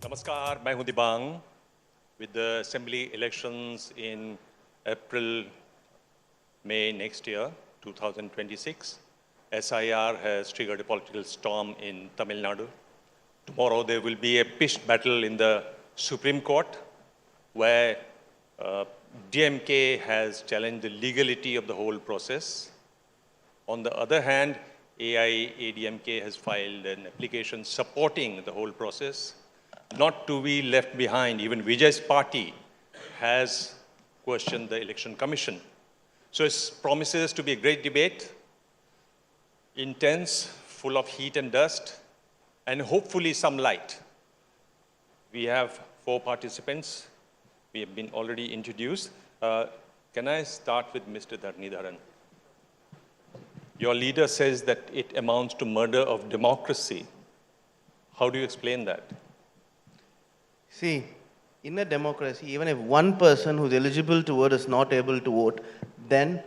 Namaskar, मैं हूं Dibang. With the assembly elections in April, May next year, 2026, SIR has triggered a political storm in Tamil Nadu. Tomorrow there will be a pitched battle in the Supreme Court where DMK has challenged the legality of the whole process. On the other hand, AIADMK has filed an application supporting the whole process. Not to be left behind, even Vijay's party has questioned the Election Commission. So it promises to be a great debate, intense, full of heat and dust, and hopefully some light. We have 4 participants. We have been already introduced. Can I start with Mr. Dharanidharan? Your leader says that it amounts to murder of democracy. How do you explain that? See, in a democracy, even if one person who's eligible to vote is not able to vote, then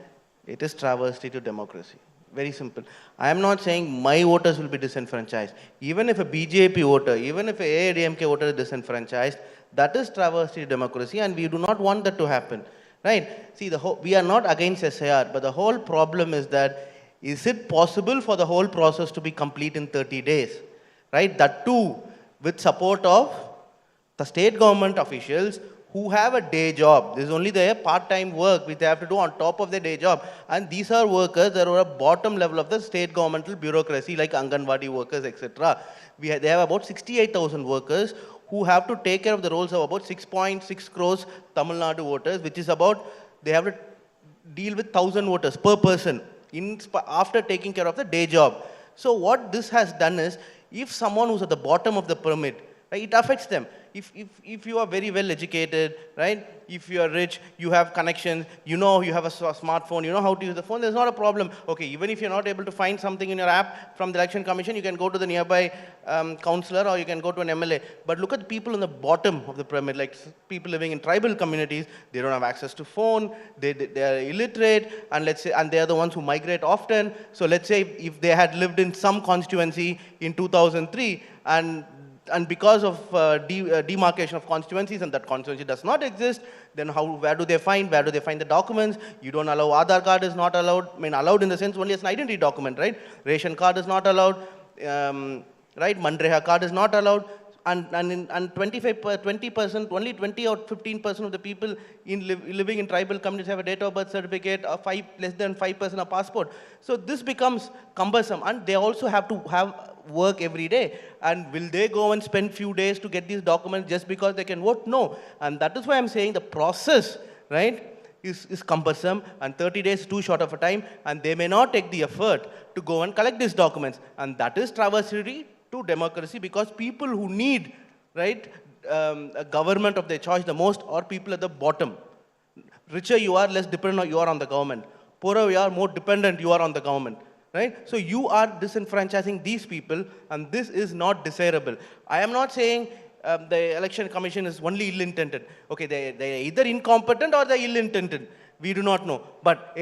it is travesty to democracy. Very simple. I am not saying my voters will be disenfranchised. Even if a BJP voter, even if a AIADMK voter is disenfranchised, that is travesty to democracy, and we do not want that to happen. Right? See, we are not against SIR, but the whole problem is that, is it possible for the whole process to be complete in 30 days? Right? That too, with support of the state government officials who have a day job. This is only their part-time work which they have to do on top of their day job. And these are workers that are at bottom level of the state governmental bureaucracy, like Anganwadi workers, etc. They have about 68,000 workers who have to take care of the roles of about 6.6 crores Tamil Nadu voters, which is about, they have to deal with 1,000 voters per person after taking care of the day job. So what this has done is, if someone who's at the bottom of the pyramid, right, it affects them. If you are very well educated, right, if you are rich, you have connections, you know you have a smartphone, you know how to use the phone, there's not a problem. Okay, even if you're not able to find something in your app from the Election Commission, you can go to the nearby councillor or you can go to an MLA. But look at the people on the bottom of the pyramid, like people living in tribal communities, they don't have access to phone, they are illiterate, and let's say, and they are the ones who migrate often. So let's say if they had lived in some constituency in 2003, and because of demarcation of constituencies, and that constituency does not exist, then where do they find the documents? You don't allow, Aadhaar card is not allowed, I mean allowed in the sense only as an identity document, right? Ration card is not allowed, right? Manreha card is not allowed, and 20%, only 20 or 15% of the people living in tribal communities have a date of birth certificate, or less than 5% a passport. So this becomes cumbersome, and they also have to have work every day. And will they go and spend few days to get these documents just because they can vote? No. And that is why I'm saying the process, right, is cumbersome, and 30 days is too short of a time, and they may not take the effort to go and collect these documents. And that is travesty to democracy, because people who need, right, a government of their choice the most are people at the bottom. Richer you are, less dependent you are on the government. Poorer you are, more dependent you are on the government. Right? So you are disenfranchising these people, and this is not desirable. I am not saying the Election Commission is only ill-intended. Okay, they're either incompetent or they're ill-intended. We do not know. But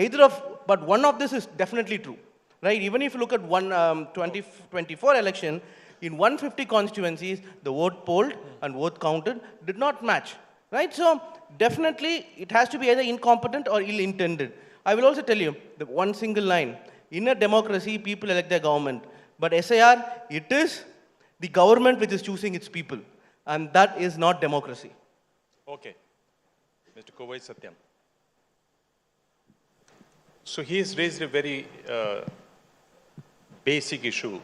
one of this is definitely true. Right? Even if you look at 2024 election, in 150 constituencies, the vote polled and vote counted did not match. Right? So definitely it has to be either incompetent or ill-intended. I will also tell you the one single line. In a democracy, people elect their government. But SIR, it is the government which is choosing its people. And that is not democracy. Okay. Mr. Kovai Sathyan. So he has raised a very basic issue.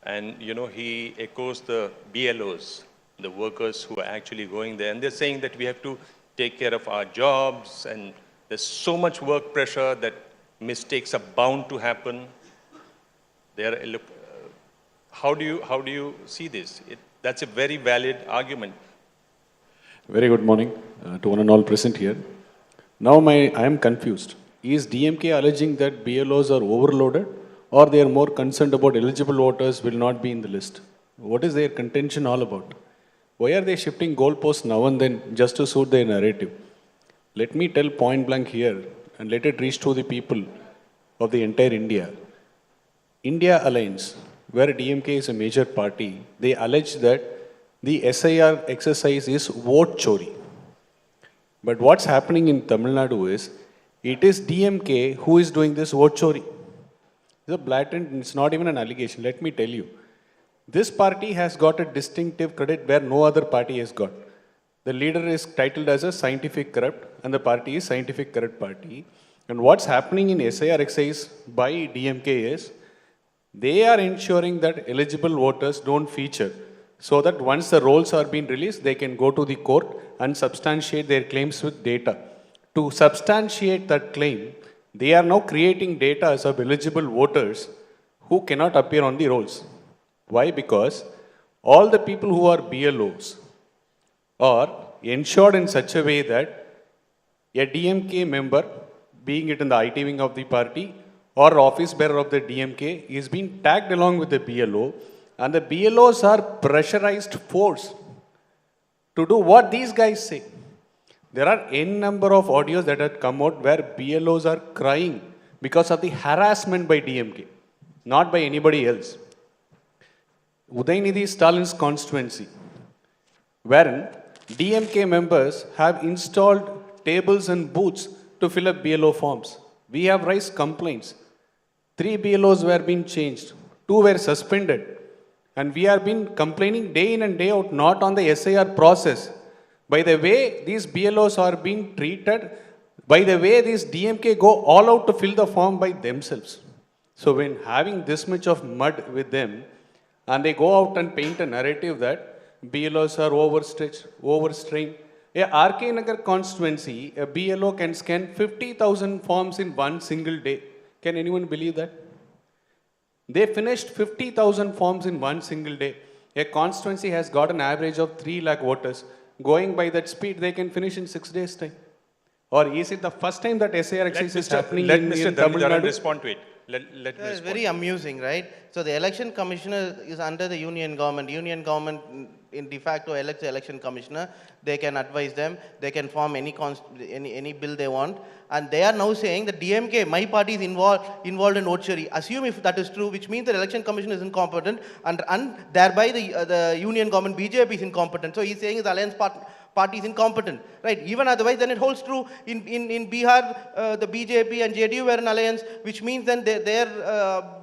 And, you know, he echoes the BLOs, the workers who are actually going there. And they're saying that we have to take care of our jobs, and there's so much work pressure that mistakes are bound to happen. How do you see this? That's a very valid argument. Very good morning to one and all present here. Now I am confused. Is DMK alleging that BLOs are overloaded, or they are more concerned about eligible voters will not be in the list? What is their contention all about? Why are they shifting goalposts now and then just to suit their narrative? Let me tell point blank here, and let it reach to the people of the entire India. India Alliance, where DMK is a major party, they allege that the SIR exercise is vote chori. But what's happening in Tamil Nadu is, it is DMK who is doing this vote chori. It's a blatant, it's not even an allegation, let me tell you. This party has got a distinctive credit where no other party has got. The leader is titled as a scientific corrupt and the party is scientific corrupt party. And what's happening in SIR exercise by DMK is, they are ensuring that eligible voters don't feature, so that once the rolls are being released, they can go to the court and substantiate their claims with data. To substantiate that claim, they are now creating data of eligible voters who cannot appear on the rolls. Why? Because all the people who are BLOs are ensured in such a way that a DMK member, being it in the IT wing of the party or office bearer of the DMK, is being tagged along with the BLO, and the BLOs are pressurized force to do what these guys say. There are n number of audios that have come out where BLOs are crying because of the harassment by DMK, not by anybody else. Udaynidhi Stalin's constituency, wherein DMK members have installed tables and booths to fill up BLO forms. We have raised complaints. 3 BLOs were being changed, 2 were suspended, and we have been complaining day in and day out, not on the SIR process. By the way these BLOs are being treated, by the way these DMK go all out to fill the form by themselves. So when having this much of mud with them, and they go out and paint a narrative that BLOs are overstretched, overstrained. A RK Nagar constituency, a BLO can scan 50,000 forms in one single day. Can anyone believe that? They finished 50,000 forms in one single day. A constituency has got an average of 3 lakh voters. Going by that speed, they can finish in 6 days' time. Or is it the first time that SIR exercise is happening let in Mr. Tamil Dharanidharan Nadu? respond to it. Let me It's respond. very amusing, right? So the election commissioner is under the union government. Union government in de facto elects the election commissioner. They can advise them. They can form any bill they want. And they are now saying that DMK, my party, is involved in vote chori. Assume if that is true, which means the election commission is incompetent, and thereby the union government BJP is incompetent. So he's saying his alliance party is incompetent, right? Even otherwise, then it holds true in Bihar, the BJP and JDU were in alliance, which means then their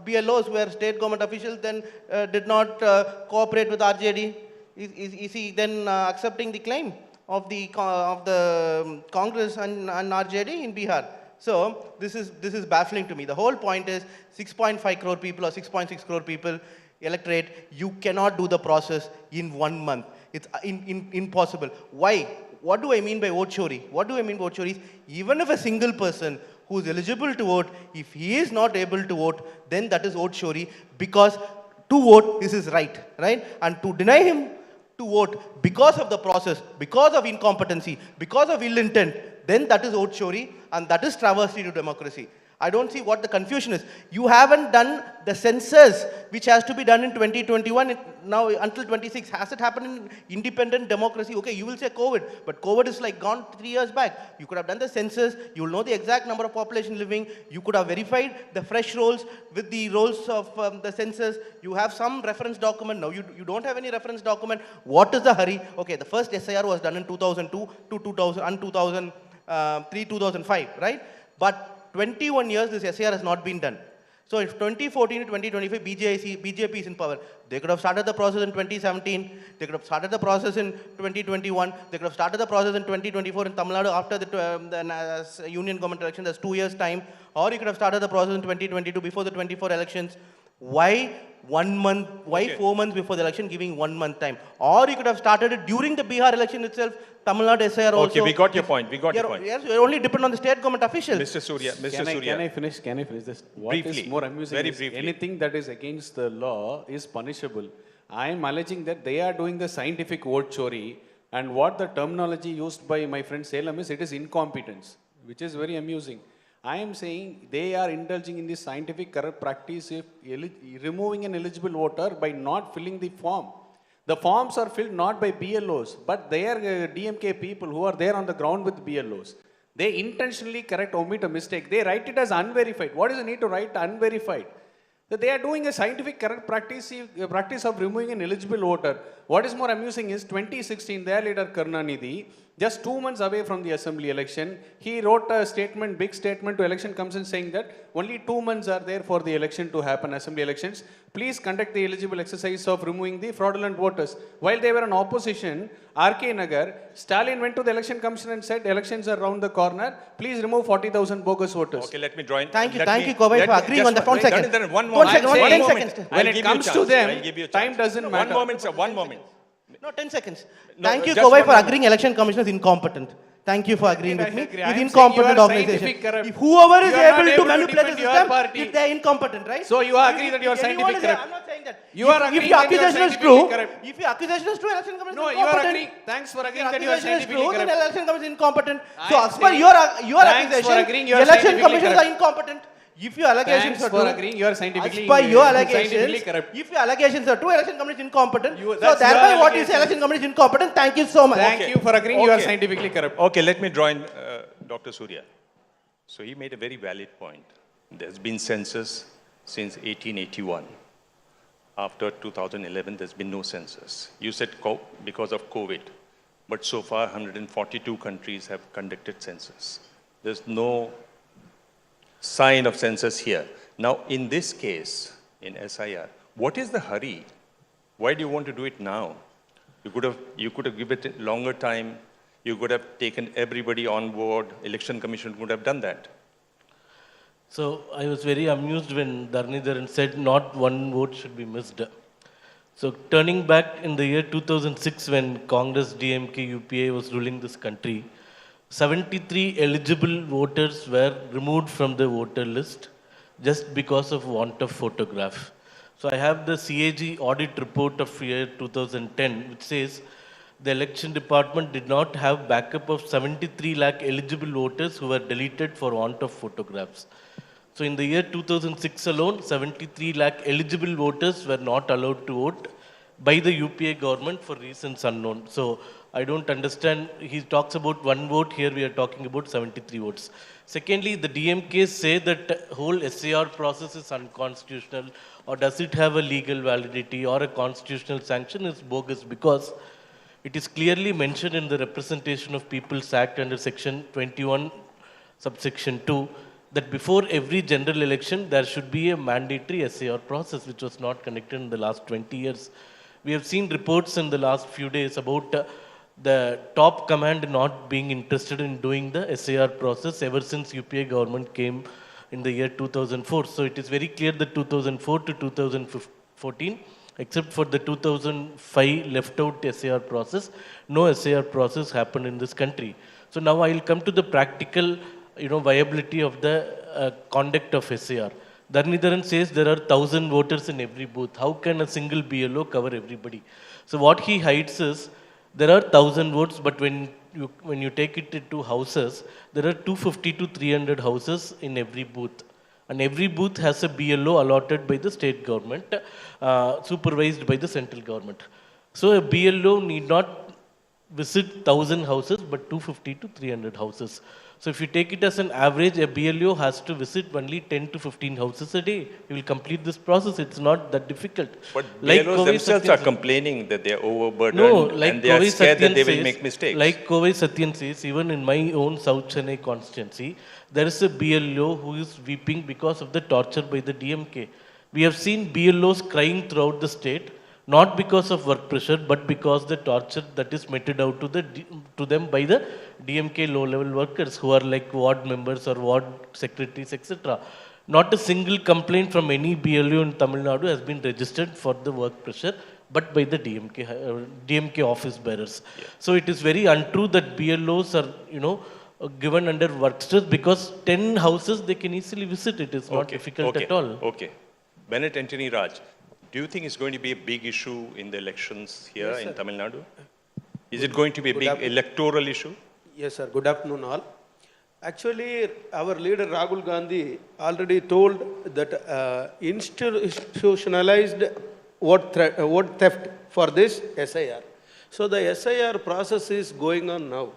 BLOs, were state government officials, then did not cooperate with RJD. Is he then accepting the claim of the Congress and RJD in Bihar? So this is baffling to me. The whole point is 6.5 crore people or 6.6 crore people electorate. You cannot do the process in 1 month. It's impossible. Why? What do I mean by vote chori? What do I mean by vote chori? Even if a single person who is eligible to vote, if he is not able to vote, then that is vote chori, because to vote is his right? And to deny him to vote because of the process, because of incompetency, because of ill intent, then that is vote chori, and that is travesty to democracy. I don't see what the confusion is. You haven't done the census, which has to be done in 2021, now until 26. Has it happened in independent democracy? Okay, you will say COVID, but COVID is like gone 3 years back. You could have done the census, you will know the exact number of population living, you could have verified the fresh rolls with the rolls of the census, you have some reference document. Now you don't have any reference document. What is the hurry? Okay, the first SIR was done in 2002 to 2003, 2005, right? But 21 years this SIR has not been done. So if 2014 to 2025 BJP is in power, they could have started the process in 2017, they could have started the process in 2021, they could have started the process in 2024 in Tamil Nadu after the union government election. There's 2 years time. Or you could have started the process in 2022 before the 24 elections. Why 1 month? Why 4 months before the election, giving 1 month time? Or you could have started it during the Bihar election itself. Tamil Nadu SIR also. Okay, we got your point. We got your point. Yes, you only depend on the state government officials. Mr. Suryah, Can I finish? Can I finish this? What Briefly. is more amusing Very is briefly. anything that is against the law is punishable. I am alleging that they are doing the scientific vote chori, and what the terminology used by my friend Salem is, it is incompetence, which is very amusing. I am saying they are indulging in this scientific corrupt practice of removing an eligible voter by not filling the form. The forms are filled not by BLOs, but they are DMK people who are there on the ground with BLOs. They intentionally correct, omit a mistake. They write it as unverified. What is the need to write unverified? So they are doing a scientific correct practice of removing an eligible voter. What is more amusing is 2016, their leader Karunanidhi, just 2 months away from the assembly election, he wrote a statement, big statement to election commission saying that only 2 months are there for the election to happen, assembly elections. Please conduct the eligible exercise of removing the fraudulent voters. While they were in opposition, RK Nagar, Stalin went to the election commission and said elections are round the corner. Please remove 40,000 bogus voters. Okay, let me join. Thank you, Kovai, for agreeing on the phone second. One One moment. second, One 10 moment. seconds. When I'll it give comes you a to chance. them, I'll give you a time chance. doesn't matter. 1 moment, sir. 1 moment. No, 10 seconds. No, Thank you, just Kovai, 1 for moment. agreeing election commission is incompetent. Thank you for agreeing with me. agree. It's I am saying incompetent you are organization. scientific corrupt. If whoever is You are not able to able to manipulate the defend your system, party. if they are incompetent, right? So you agree that you are If anyone scientific is- corrupt? I'm not saying that. You are If agreeing your that you are accusation is scientifically true, corrupt. if your accusation is true, election commission No, is you are incompetent. agreeing. Thanks for If agreeing your that you are accusation is scientifically true, then corrupt. election commission is incompetent. I So am as per saying- your Thanks for accusation, agreeing you are election scientifically commissions are corrupt. incompetent. If your allegations Thanks are for true, agreeing you are scientifically as per your scientifically allegations, corrupt. if your allegations are true, election commission is incompetent. You- So that's thereby, your what you say, allegation. election commission is incompetent. Thank you so much. Thank Okay. you for agreeing you are Okay. scientifically corrupt. Okay, let me join Dr. Suryah. So he made a very valid point. There's been census since 1881. After 2011, there's been no census. You said because of COVID, but so far 142 countries have conducted census. There's no sign of census here. Now, in this case, in SIR, what is the hurry? Why do you want to do it now? You could have given it longer time. You could have taken everybody on board. Election Commission could have done that. So I was very amused when Dharanidharan said not one vote should be missed. So turning back in the year 2006 when Congress, DMK, UPA was ruling this country, 73 eligible voters were removed from the voter list just because of want of photograph. So I have the CAG audit report of year 2010 which says the election department did not have backup of 73 lakh eligible voters who were deleted for want of photographs. So in the year 2006 alone, 73 lakh eligible voters were not allowed to vote by the UPA government for reasons unknown. So I don't understand. He talks about one vote. Here we are talking about 73 votes. Secondly, the DMK say that whole SAR process is unconstitutional, or does it have a legal validity or a constitutional sanction is bogus because it is clearly mentioned in the Representation of People's Act under section 21, subsection 2, that before every general election, there should be a mandatory SAR process, which was not conducted in the last 20 years. We have seen reports in the last few days about the top command not being interested in doing the SAR process ever since UPA government came in the year 2004. So it is very clear that 2004 to 2014, except for the 2005 left out SAR process, no SAR process happened in this country. So now I will come to the practical viability of the conduct of SAR. Dharanidharan says there are 1,000 voters in every booth. How can a single BLO cover everybody? So what he hides is there are 1,000 votes, but when you take it into houses, there are 250 to 300 houses in every booth. And every booth has a BLO allotted by the state government, supervised by the central government. So a BLO need not visit 1,000 houses, but 250 to 300 houses. So if you take it as an average, a BLO has to visit only 10 to 15 houses a day. You will complete this process. It's not that difficult. But like BLOs Kovai themselves Sathyan are says- complaining that they are overburdened like and they are Kovai scared that Sathyan they will says- make mistakes. Like Kovai Sathyan says, even in my own South Chennai constituency, there is a BLO who is weeping because of the torture by the DMK. We have seen BLOs crying throughout the state, not because of work pressure, but because the torture that is meted out to them by the DMK low-level workers who are like ward members or ward secretaries, etc. Not a single complaint from any BLO in Tamil Nadu has been registered for the work pressure, but by the DMK office bearers. Yeah. So it is very untrue that BLOs are, given under work stress because 10 houses they can easily visit. It is not difficult at all. Okay. Benet Antony Raj, do you think it's going to be a big issue in the elections here in Tamil Nadu? Is it going to be a big electoral issue? Yes, sir. Good afternoon, all. Actually, our leader Rahul Gandhi already told that institutionalized vote theft for this SIR. So the SIR process is going on now.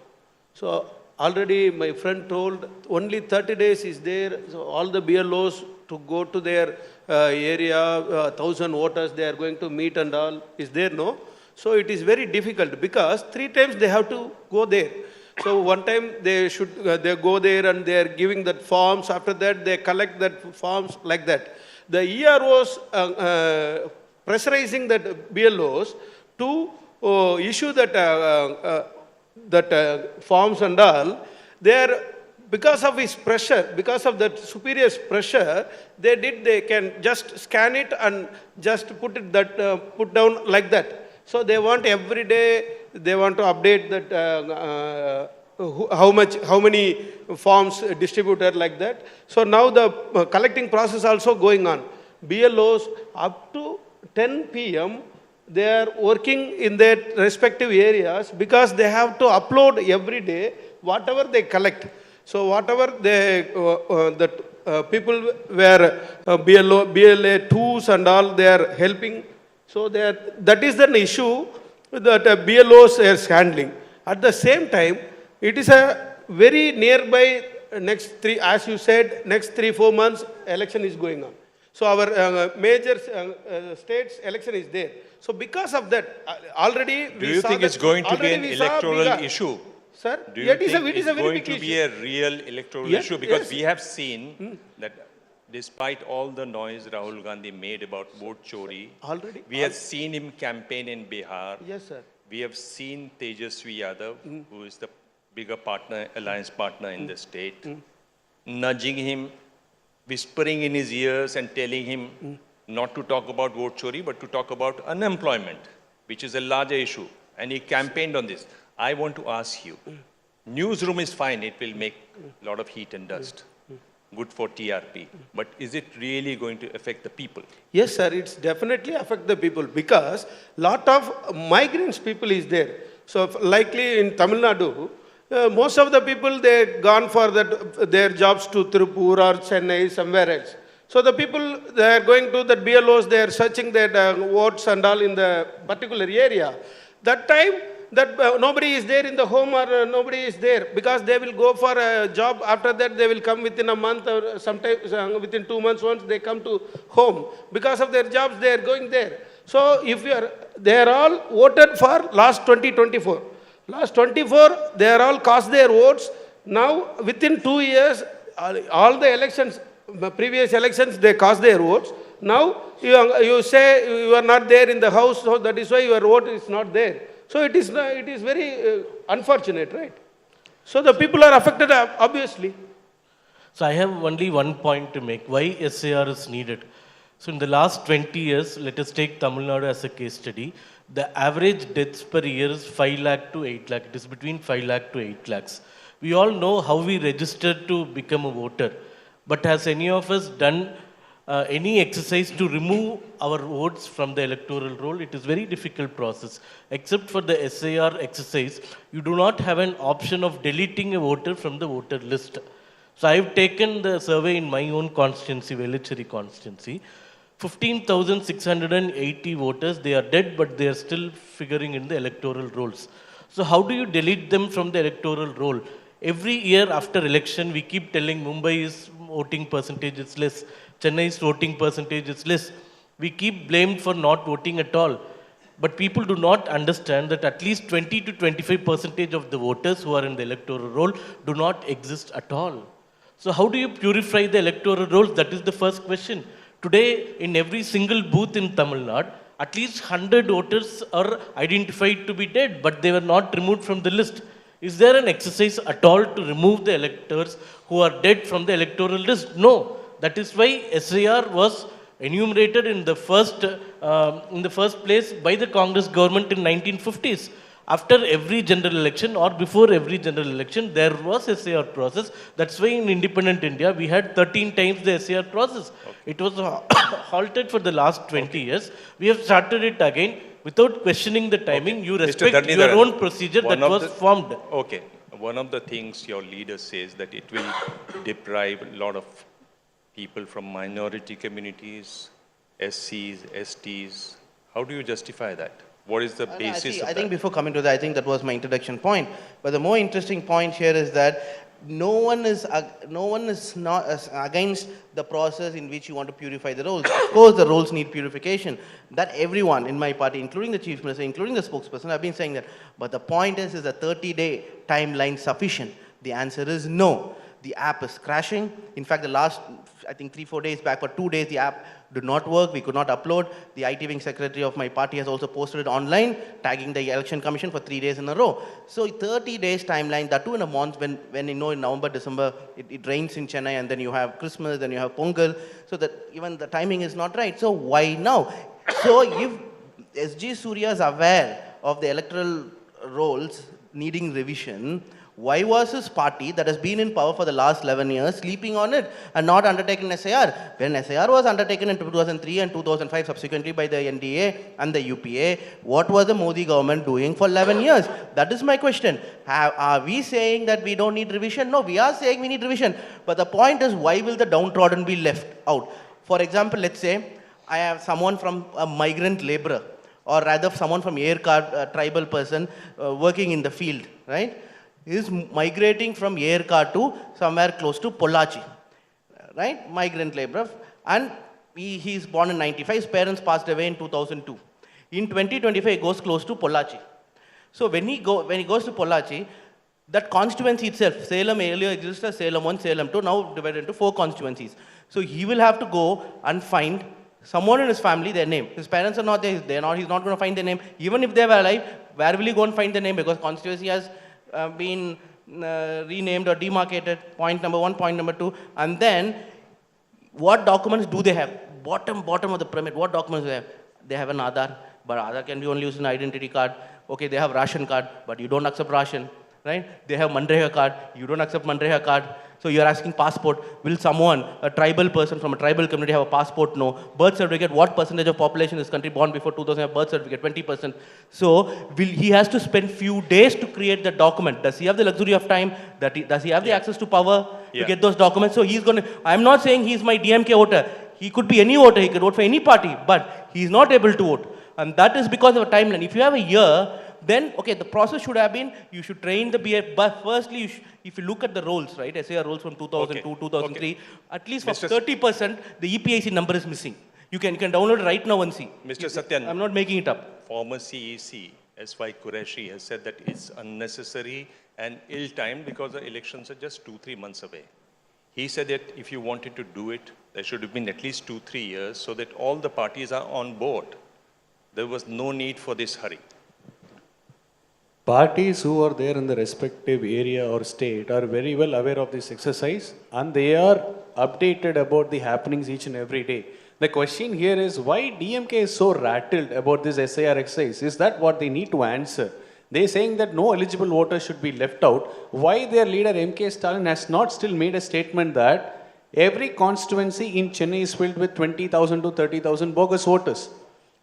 So already my friend told only 30 days is there. So all the BLOs to go to their area, 1,000 voters they are going to meet and all. Is there? No. So it is very difficult because 3 times they have to go there. So one time they should they go there and they are giving that forms. After that they collect that forms like that. The EROs pressurizing that BLOs to issue that forms and all. They are, because of his pressure, because of that superior pressure, they can just scan it and just put it put down like that. So they want every day, they want to update that how many forms distributed like that. So now the collecting process also going on. BLOs up to 10 p.m. they are working in their respective areas because they have to upload every day whatever they collect. So whatever they people were BLA 2s and all, they are helping. So that is the issue that BLOs is handling. At the same time, it is a very nearby next 3, as you said, next 3-4 months election is going on. So our major states election is there. So because of that, already do you think it's going to be an electoral issue? Sir, do you think it is a very big going to issue. be a real electoral issue? Because we have seen that despite all the noise Rahul Gandhi made about vote chori, we have seen him campaign in Bihar. Yes, sir. We have seen Tejasvi Yadav, who is the bigger partner, alliance partner in the state, nudging him, whispering in his ears and telling him not to talk about vote chori, but to talk about unemployment, which is a larger issue. And he campaigned on this. I want to ask you, newsroom is fine, it will make a lot of heat and dust. Good for TRP. But is it really going to affect the people? Yes, sir, it's definitely affect the people because lot of migrants people is there. So likely in Tamil Nadu, most of the people, they gone for their jobs to Tirupur or Chennai, somewhere else. So the people, they are going to that BLOs, they are searching their votes and all in the particular area. That time, that nobody is there in the home or nobody is there because they will go for a job. After that, they will come within a month or sometimes within 2 months once they come to home. Because of their jobs, they are going there. So if they are all voted for last 2024. Last 24, they are all cast their votes. Now, within 2 years, all the elections, previous elections, they cast their votes. Now, you say you are not there in the house, so that is why your vote is not there. So it is very unfortunate, right? So the people are affected, obviously. So I have only one point to make. Why SAR is needed? So in the last 20 years, let us take Tamil Nadu as a case study. The average deaths per year is 5 lakh to 8 lakh. It is between 5 lakh to 8 lakhs. We all know how we registered to become a voter. But has any of us done any exercise to remove our votes from the electoral roll? It is very difficult process. Except for the SAR exercise, you do not have an option of deleting a voter from the voter list. So I have taken the survey in my own constituency, Velicheri constituency. 15,680 voters, they are dead, but they are still figuring in the electoral rolls. So how do you delete them from the electoral roll? Every year after election, we keep telling Mumbai's voting percentage is less, Chennai's voting percentage is less. We keep blamed for not voting at all. But people do not understand that at least 20 to 25% of the voters who are in the electoral roll do not exist at all. So how do you purify the electoral rolls? That is the first question. Today, in every single booth in Tamil Nadu, at least 100 voters are identified to be dead, but they were not removed from the list. Is there an exercise at all to remove the electors who are dead from the electoral list? No. That is why SAR was enumerated in the first place by the Congress government in 1950s. After every general election or before every general election, there was a SAR process. That's why in independent India, we had 13 times the SAR process. Okay. It was halted for the last 20 years. We have started it again without questioning the timing. Okay. You respect your own procedure that was formed. Okay. One of the things your leader says that it will deprive a lot of people from minority communities, SCs, STs. How do you justify that? What is the basis of that? I think before coming to that, I think that was my introduction point. But the more interesting point here is that no one is not against the process in which you want to purify the rolls. Of course, the rolls need purification. That everyone in my party, including the chief minister, including the spokesperson, have been saying that. But the point is a 30-day timeline sufficient? The answer is no. The app is crashing. In fact, the last, I think 3-4 days back, for 2 days, the app did not work. We could not upload. The IT wing secretary of my party has also posted it online, tagging the election commission for 3 days in a row. So 30 days timeline, that too in a month when you know in November, December, it rains in Chennai, and then you have Christmas, then you have Pongal. So that even the timing is not right. So why now? So if SG Suryah is aware of the electoral rolls needing revision, why was his party that has been in power for the last 11 years sleeping on it and not undertaking SIR? When SIR was undertaken in 2003 and 2005 subsequently by the NDA and the UPA, what was the Modi government doing for 11 years? That is my question. Are we saying that we don't need revision? No, we are saying we need revision. But the point is, why will the downtrodden be left out? For example, let's say I have someone from a migrant laborer, or rather someone from Yerkad, tribal person working in the field, right? Is migrating from Yerkad to somewhere close to Pollachi, right? Migrant laborer. And he is born in 95. His parents passed away in 2002. In 2025, he goes close to Pollachi. So when he goes to Pollachi, that constituency itself, Salem earlier existed as Salem 1, Salem 2, now divided into 4 constituencies. So he will have to go and find someone in his family, their name. His parents are not there, he's not going to find their name. Even if they were alive, where will he go and find their name? Because constituency has been renamed or demarcated, point number 1, point number 2. And then, what documents do they have? Bottom of the pyramid, what documents do they have? They have an Aadhaar, but Aadhaar can be only used in an identity card. Okay, they have ration card, but you don't accept ration, right? They have Manreha card, you don't accept Manreha card. So you're asking passport. Will someone, a tribal person from a tribal community, have a passport? No. Birth certificate, what percentage of population in this country born before 2000 have birth certificate? 20%. So he has to spend few days to create the document. Does he have the luxury of time? Does he have the access to power to get those documents? So he's going to, I'm not saying he's my DMK voter. He could be any voter. He could vote for any party, but he's not able to vote. And that is because of a timeline. If you have a year, then, okay, the process should have been, you should train the BA, but firstly, if you look at the rolls, right, SAR rolls from 2002, 2003, at least for 30%, the EPIC number is missing. You can download it right now and see. Mr. Sathyan, I'm not making it up. Former CEC, S.Y. Qureshi, has said that it's unnecessary and ill-timed because the elections are just 2-3 months away. He said that if you wanted to do it, there should have been at least 2-3 years so that all the parties are on board. There was no need for this hurry. Parties who are there in the respective area or state are very well aware of this exercise, and they are updated about the happenings each and every day. The question here is why DMK is so rattled about this SIR exercise. Is that what they need to answer? They are saying that no eligible voters should be left out. Why their leader MK Stalin has not still made a statement that every constituency in Chennai is filled with 20,000 to 30,000 bogus voters?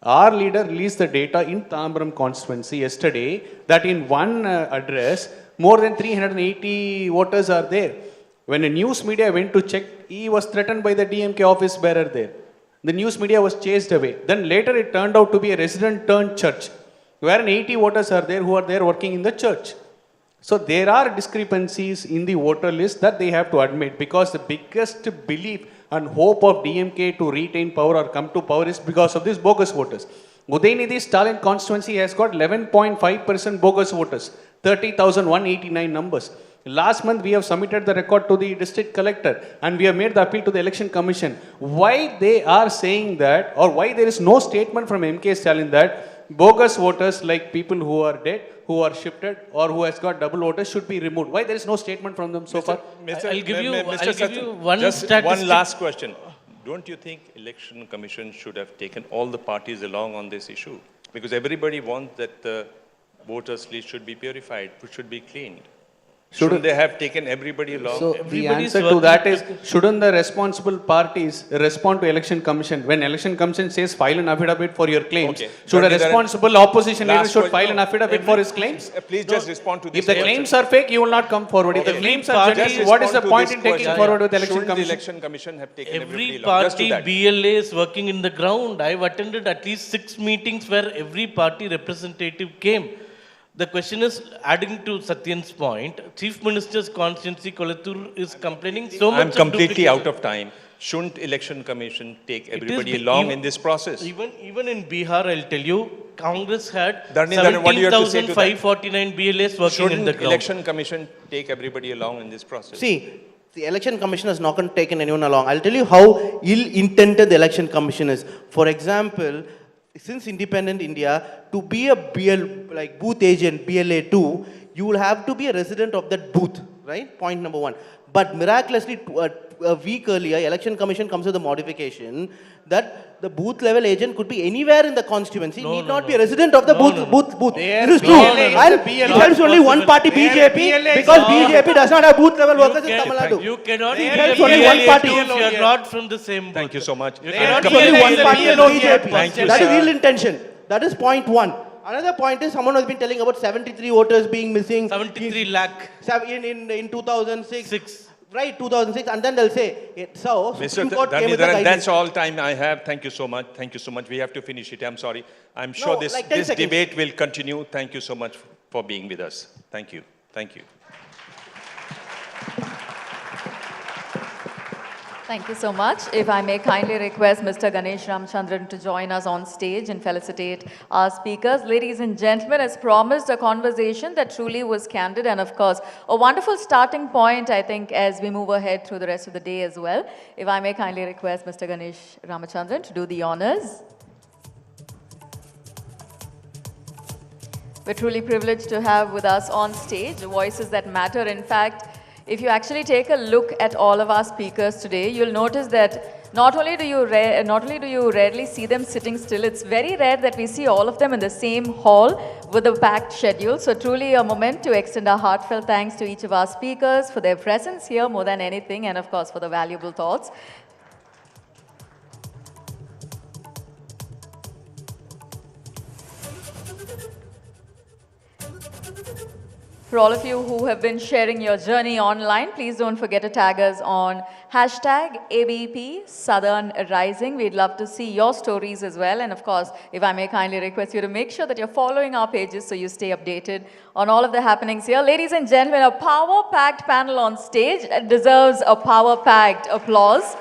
Our leader released the data in Tambaram constituency yesterday that in one address, more than 380 voters are there. When a news media went to check, he was threatened by the DMK office bearer there. The news media was chased away. Then later it turned out to be a resident turned church, where 80 voters are there who are there working in the church. So there are discrepancies in the voter list that they have to admit, because the biggest belief and hope of DMK to retain power or come to power is because of these bogus voters. Udayanidhi Stalin constituency has got 11.5% bogus voters, 30,189 numbers. Last month we have submitted the record to the district collector and we have made the appeal to the election commission. Why they are saying that, or why there is no statement from MK Stalin that bogus voters like people who are dead, who are shifted, or who has got double voters should be removed? Why there is no statement from them so far? I'll give you one just statistic. one last question. Don't you think election commission should have taken all the parties along on this issue? Because everybody wants that the voters list should be purified, should be cleaned. Shouldn't they have taken everybody along? So the answer to that is, shouldn't the responsible parties respond to election commission? When election commission says file an affidavit for your claims, should a responsible opposition leader should file an affidavit for his claims? Please just respond to this. If the claims are fake, you will not come forward. If the claims are genuine, what is the point in taking forward with election commission? commission? The election commission have taken Every along. Just party to that. BLA is working in the ground. I've attended at least 6 meetings where every party representative came. The question is, adding to Sathyan's point, Chief Minister's constituency Kolattur is complaining so much I'm of completely duplication. out of time. Shouldn't Election Commission take It is everybody the- along even- in this process? Even in Bihar, I'll tell you, Congress had Dharanidharan, what do you have to say to that? 17,549 BLAs working in the Shouldn't ground. Election Commission take everybody along in this process? See, the election commission has not taken anyone along. I'll tell you how ill-intended the election commission is. For example, since independent India, to be a like booth agent, BLA2, you will have to be a resident of that booth, right? Point number one. But miraculously, a week earlier, election commission comes with a modification that the booth level agent could be anywhere in the constituency, No, need no, not no. be a resident of the No, booth. no, no. Booth. Their This is true. BLA is And the BLA. it helps only one party, Their BJP, BLA is because not- BJP does not have booth level workers in Okay, Tamil Nadu. You cannot They be have a only one BLA party. if you are not from the same booth. Thank you so much. You They cannot are be Only BLA one is a party is BLA. BJP. Thank you, That is sir. ill intention. That is point one. Another point is someone has been telling about 73 voters being missing 73 lakh. in 2006. Six. Right, 2006, and then they'll say, so Mr. Supreme Court came with the Dharanidharan, guidance. that's all time I have. Thank you so much. Thank you so much. We have to finish it. I'm sorry. I'm sure No, this, like 10 this seconds. debate will continue. Thank you so much for being with us. Thank you. Thank you. Thank you so much. If I may kindly request Mr. Ganesh Ramchandran to join us on stage and felicitate our speakers. Ladies and gentlemen, as promised, a conversation that truly was candid and, of course, a wonderful starting point, I think, as we move ahead through the rest of the day as well. If I may kindly request Mr. Ganesh Ramchandran to do the honors. We're truly privileged to have with us on stage voices that matter. In fact, if you actually take a look at all of our speakers today, you'll notice that not only do you rarely see them sitting still, it's very rare that we see all of them in the same hall with a packed schedule. So truly a moment to extend our heartfelt thanks to each of our speakers for their presence here more than anything, and of course for the valuable thoughts. For all of you who have been sharing your journey online, please don't forget to tag us on hashtag ABP Southern Rising. We'd love to see your stories as well. And of course, if I may kindly request you to make sure that you're following our pages so you stay updated on all of the happenings here. Ladies and gentlemen, a power-packed panel on stage deserves a power-packed applause.